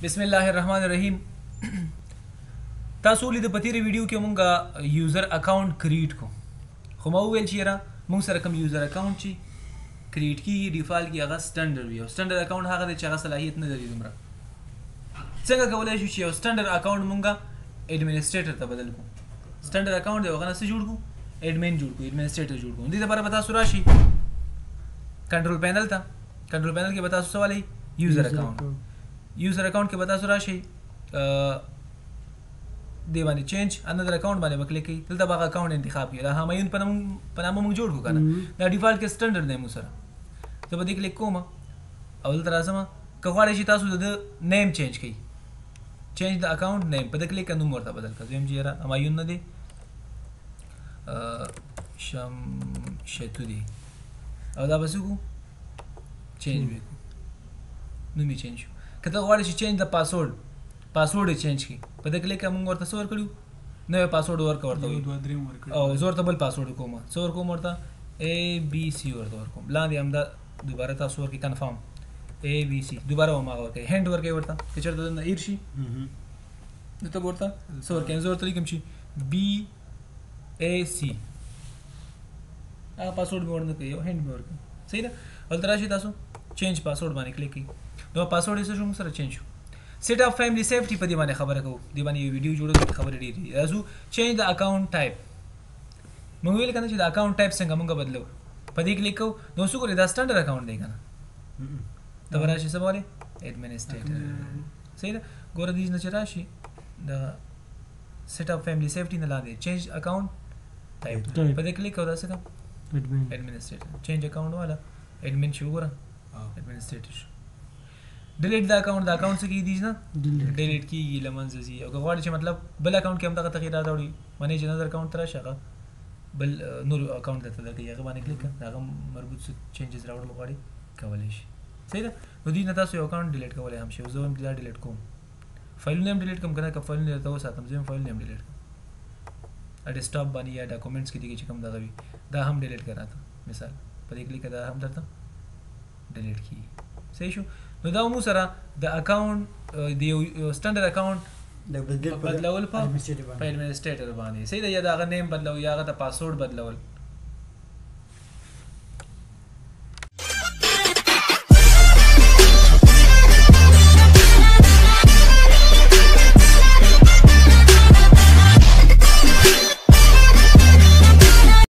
بسم الله الرحمن الرحیم. تاسو ولې د پتیری ویډیو کې مونږه یوزر اکاونټ کریټ کو، خو ما وویل چې یاره مونږ سره کوم یوزر اکاونټ چې کریټ کیږي ډیفالټ کې هغه سټنډرډ وي، او سټنډرډ اکاونټ هغه دی چې هغه صلاحیت نه لري دومره. څنګه کولی شو چې یو سټنډرډ اکاونټ مونږه ایډمنسټریټر ته بدل کو؟ سټنډرډ اکاونټ دی هغه نه څه جوړ کو؟ ایډمن جوړ کو، ایډمنسټریټر جوړ کو. دې لپاره به تاسو راشي کنټرول پینل ته. کنټرول پینل کې به تاسو څه والی؟ یوزر اکاونټ. یوزر اکاونټ کې به تاسو راشي دی باندې چینج انذر اکاونټ باندې به کلیک کړئ. دلته به هغه اکاونټ انتخاب کړئ. دا همایون په نامه موږ جوړ کړو که نه، دا ډیفالټ کې سټنډرډ دی موږ سره. زه به دې کلیک کوم او دلته راځم. که غواړئ چې تاسو د نیم چینج کړئ، چینج د اکاونټ نیم په دې کلیک کړه، نوم ورته بدل کړه. زه یم چې یاره همایون نه دی، شمشتو دی، او دا به څه کړو؟ چینج به کړو، نوم یې چینج شو. که ته غواړې چې چینج د پاسورډ یې چینج کړي، په دې کلیک موږ ورته څه ورکړو؟ نوی پاسورډ ورکړه ورته وایي، او زه ورته بل پاسورډ کوم. څه ورکوم ورته؟ ABC ورته ورکوم. لاندې همدا دوباره تاسو ورکړئ کنفرم ABC، دوباره هماغه ورکړئ، هینډ ورکړئ ورته. که چېرته دلته هیر شي نو ته به ورته څه ورکړئ؟ زه ورته لیکم چې BAC، هغه پاسورډ مې ورنه کوي، یو هینډ مې ورکړئ. صحیح ده؟ هلته راشي تاسو چینج پاسورډ باندې کلیک کړئ. نو پاسورډ یې څه شو؟ موږ سره چینج شو. سیټ اپ فیملی سیفټي په دې باندې خبره کوو، دې باندې یو ویډیو جوړو، خبرې ډېرې دي. راځو چینج د اکاونټ ټایپ. موږ ویل که نه چې د اکاونټ ټایپ څنګه موږ بدلو، په دې کلیک کوو. نو څه ګورې؟ دا سټنډرډ اکاونټ دی که نه، ته به راشي څه به ولې؟ ایډمنسټریټر. صحیح ده؟ ګوره دې نه چې راشي د سیټ اپ فیملی سیفټي نه لاندې چینج اکاونټ ټایپ، په دې کلیک کوو. دا څه کوم؟ ایډمنسټریټر. چینج اکاونټ والا ایډمن شو، ګوره ایډمنسټریټر شو. ډیلیټ د اکاونټ، د اکاونټ څه کېږي نه؟ ډیلیټ کېږي، له منځه ځي. او که غواړې چې مطلب بل اکاونټ کې همدغه تغیرات راوړي، منیج انذر اکاونټ ته راشي، هغه بل نور اکاونټ درته درکوي، هغه باندې کلیک کړه، د هغه مربوط څه چینجز راوړل غواړي کولی شي. صحیح ده؟ نو دې نه تاسو یو اکاونټ ډیلیټ کولی هم شي. زه هم دا ډیلیټ کوم، فایلونه هم ډیلیټ کوم که نه، که فایلونه درته وساتم زه هم فایلونه هم ډیلیټ کوم. ډیسکټاپ باندې یا ډاکومنټس کې دي چې کوم دغه وي، دا هم ډیلیټ کړه راته. مثال په دې کلیک دا هم درته ډیلیټ کېږي. صحیح شو؟ نو دا مو سره د اکاونټ د یو سټنډرډ اکاونټ بدلول په ایډمنسټریټر باندې. صحیح ده؟ یا د هغه نیم بدلول، یا هغه د پاسورډ بدلول.